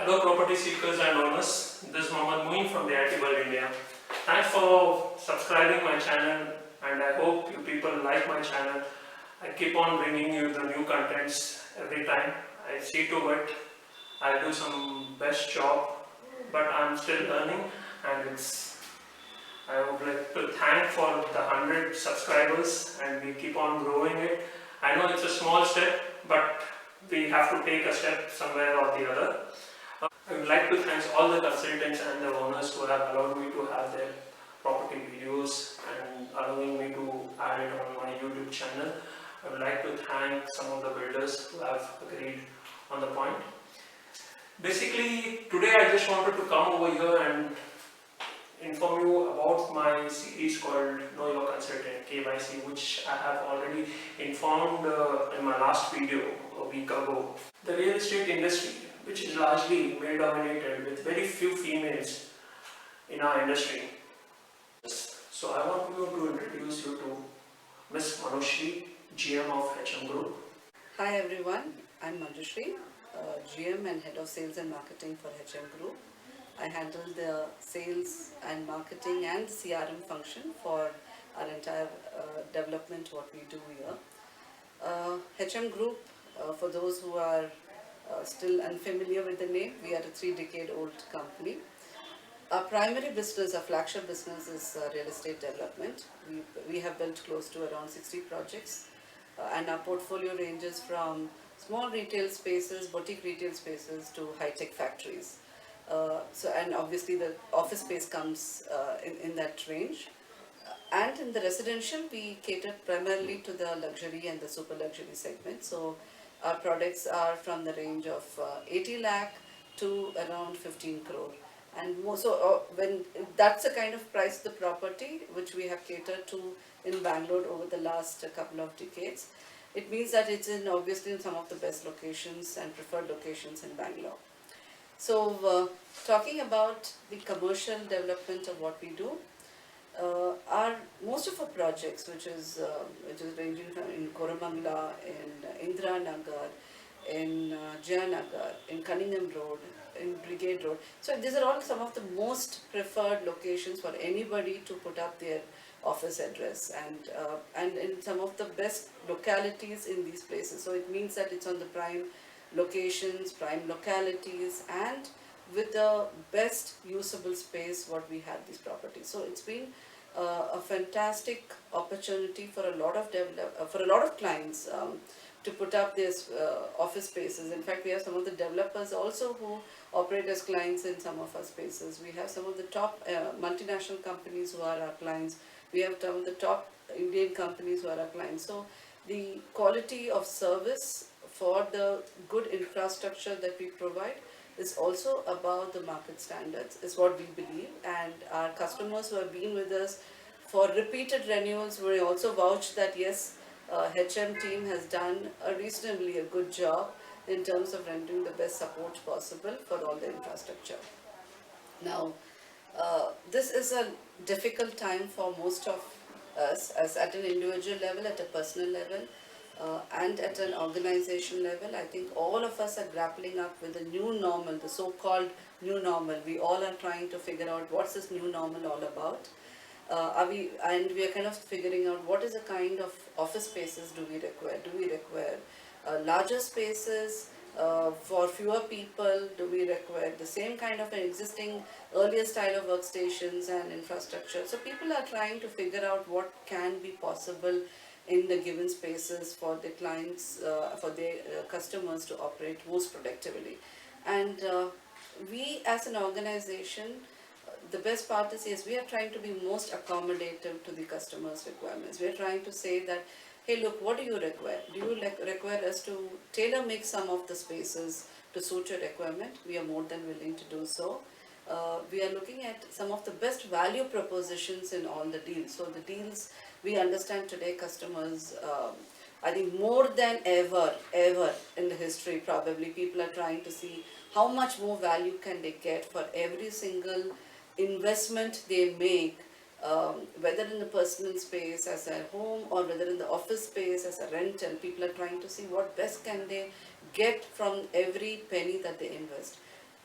Hello property seekers and owners, this is Mohammed Moeen from the IT World India. Thanks for subscribing my channel and I hope you people like my channel. I keep on bringing you the new contents every time. I see to it, I do some best job, but I'm still learning and I would like to thank for the 100 subscribers and we keep on growing it. I know it's a small step, but we have to take a step somewhere or the other. I would like to thank all the consultants and the owners who have allowed me to have their property videos and allowing me to add it on my YouTube channel. I would like to thank some of the builders who have agreed on the point. Basically, today I just wanted to come over here and inform you about my series called Know Your Consultant KYC, which I have already informed in my last video a week ago. The real estate industry, which is largely male dominated with very few females in our industry. So I want you to introduce you to Ms.Manjusri GM of HM Group. Hi everyone, I'm Manjusri, GM and Head of Sales and Marketing for HM Group. I handle the sales and marketing and CRM function for our entire development, what we do here. HM Group, for those who are still unfamiliar with the name, we are a 3-decade-old company. Our primary business, our flagship business is real estate development. We have built close to around 60 projects and our portfolio ranges from small retail spaces, boutique retail spaces to high-tech factories. And obviously the office space comes in that range. And in the residential, we cater primarily to the luxury and the super luxury segment. So our products are from the range of 80 lakh to around 15 crore. And more so, when that's the kind of price the property which we have catered to in Bangalore over the last couple of decades. It means that it's obviously in some of the best locations and preferred locations in Bangalore. So, talking about the commercial development of what we do, most of our projects, which is ranging from in Koramangala, in Indra Nagar, in Jayanagar, in Cunningham Road, in Brigade Road. So these are all some of the most preferred locations for anybody to put up their office address, and in some of the best localities in these places. So it means that it's on the prime locations, prime localities, and with the best usable space what we have these properties. So it's been a fantastic opportunity for a lot of clients to put up these office spaces. In fact, we have some of the developers also who operate as clients in some of our spaces. We have some of the top multinational companies who are our clients. We have some of the top Indian companies who are our clients. So the quality of service for the good infrastructure that we provide is also above the market standards, is what we believe. And our customers who have been with us for repeated renewals will also vouch that yes, HM team has done a reasonably good job in terms of rendering the best support possible for all the infrastructure. Now, this is a difficult time for most of us, as at an individual level, at a personal level, and at an organization level. I think all of us are grappling up with the new normal, the so-called new normal. We all are trying to figure out what's this new normal all about. We are kind of figuring out what is the kind of office spaces do we require. Do we require larger spaces for fewer people? Do we require the same kind of an existing earlier style of workstations and infrastructure? So people are trying to figure out what can be possible in the given spaces for the clients, for their customers to operate most productively. And we as an organization, the best part is, yes, we are trying to be most accommodative to the customer's requirements. We are trying to say that, hey, look, what do you require? Do you require us to tailor make some of the spaces to suit your requirement? We are more than willing to do so. We are looking at some of the best value propositions in all the deals. So the deals, we understand today customers, I think more than ever in the history, probably people are trying to see how much more value can they get for every single investment they make, whether in the personal space as a home or whether in the office space as a rental. People are trying to see what best can they get from every penny that they invest.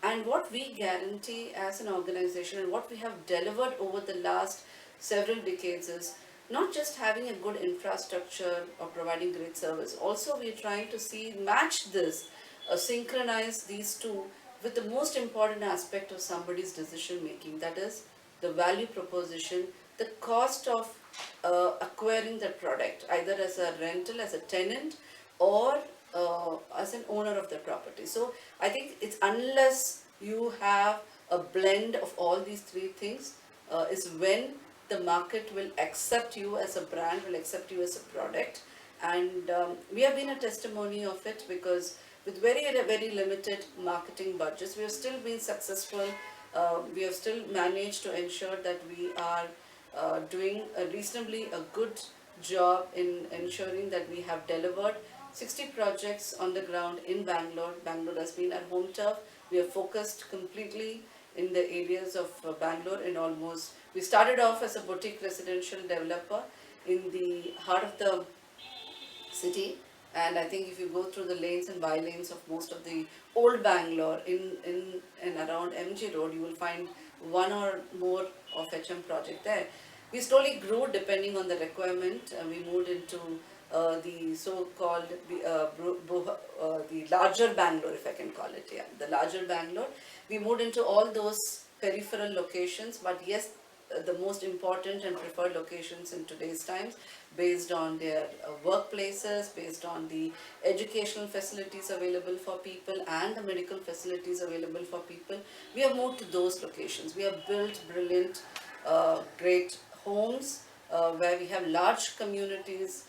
And what we guarantee as an organization and what we have delivered over the last several decades is not just having a good infrastructure or providing great service. Also, we're trying to see match this, synchronize these two with the most important aspect of somebody's decision making. That is the value proposition, the cost of acquiring the product, either as a rental, as a tenant, or as an owner of the property. So I think it's unless you have a blend of all these three things is when the market will accept you as a brand, will accept you as a product. And we have been a testimony of it, because with very limited marketing budgets, we have still been successful. We have still managed to ensure that we are doing a reasonably a good job in ensuring that we have delivered 60 projects on the ground in Bangalore. Bangalore has been our home turf. We are focused completely in the areas of Bangalore in almost, we started off as a boutique residential developer in the heart of the city. And I think if you go through the lanes and by lanes of most of the old Bangalore in and around MG Road, you will find one or more of HM project there. We slowly grew depending on the requirement. We moved into the so-called the larger Bangalore, if I can call it, yeah, the larger Bangalore. We moved into all those peripheral locations, but yes, the most important and preferred locations in today's times, based on their workplaces, based on the educational facilities available for people and the medical facilities available for people. We have moved to those locations. We have built brilliant, great homes where we have large communities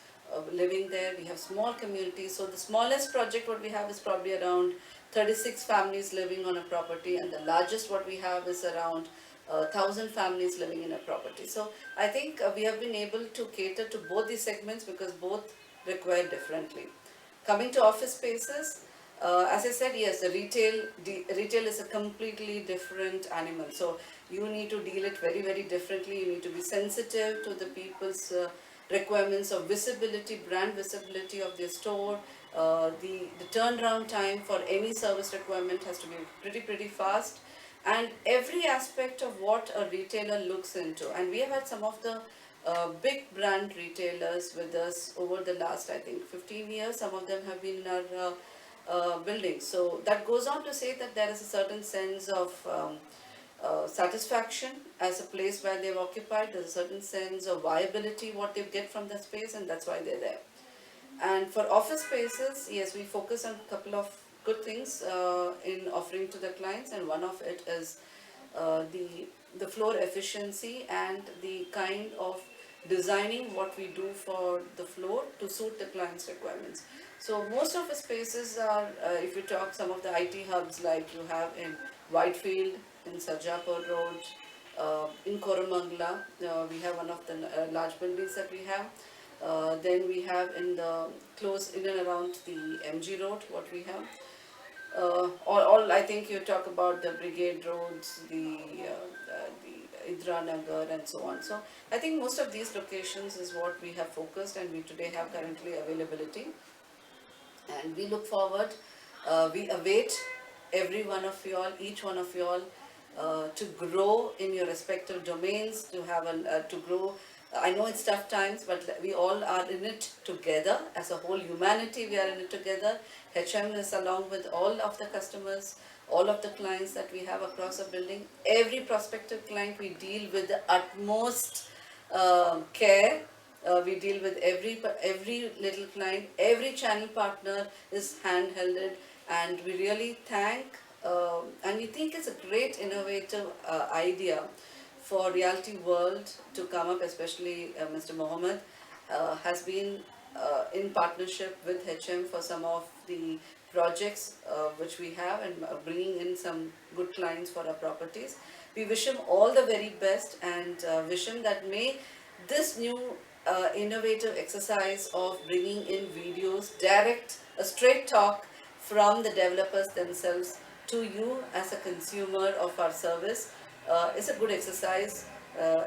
living there. We have small communities. So the smallest project what we have is probably around 36 families living on a property, and the largest what we have is around 1,000 families living in a property. So I think we have been able to cater to both these segments, because both require differently. Coming to office spaces, as I said, yes, the retail is a completely different animal. So you need to deal it very differently. You need to be sensitive to the people's requirements of visibility, brand visibility of their store. The turnaround time for any service requirement has to be pretty fast, and every aspect of what a retailer looks into. And we have had some of the big brand retailers with us over the last, I think, 15 years. Some of them have been in our building. So that goes on to say that there is a certain sense of satisfaction as a place where they've occupied. There's a certain sense of viability what they get from the space, and that's why they're there. And for office spaces, yes, we focus on a couple of good things in offering to the clients, and one of it is the floor efficiency and the kind of designing what we do for the floor to suit the client's requirements. So most of the spaces are, if you talk some of the IT hubs like you have in Whitefield, in Sarjapur Road, in Koramangala, we have one of the large buildings that we have. Then we have in the close in and around the MG Road, what we have. All I think you talk about the Brigade Roads, the Indira Nagar and so on. So I think most of these locations is what we have focused, and we today have currently availability. And we look forward, we await every one of you all, each one of you all, to grow in your respective domains, to have to grow. I know it's tough times, but we all are in it together. As a whole humanity, we are in it together. HM is along with all of the customers, all of the clients that we have across the building. Every prospective client we deal with the utmost care. We deal with every little client. Every channel partner is handheld, and we really thank and we think it's a great innovative idea for Realty World to come up, especially Mr. Mohammed has been in partnership with HM for some of the projects which we have, and bringing in some good clients for our properties. We wish him all the very best, and wish him that may this new innovative exercise of bringing in videos, direct, a straight talk from the developers themselves to you as a consumer of our service is a good exercise,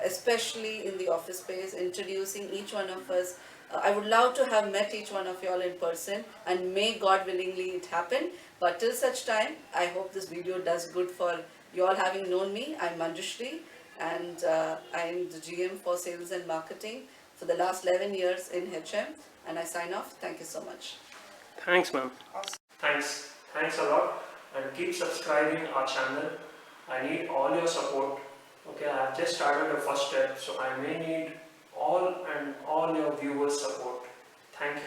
especially in the office space, introducing each one of us. I would love to have met each one of you all in person, and may God willingly it happen. But till such time, I hope this video does good for you all having known me. I'm Manjusri, and I'm the GM for Sales and Marketing for the last 11 years in HM, and I sign off. Thank you so much. Thanks, ma'am. Thanks a lot, and keep subscribing our channel. I need all your support. Okay, I have just started the first step, so I may need all your viewers' support. Thank you.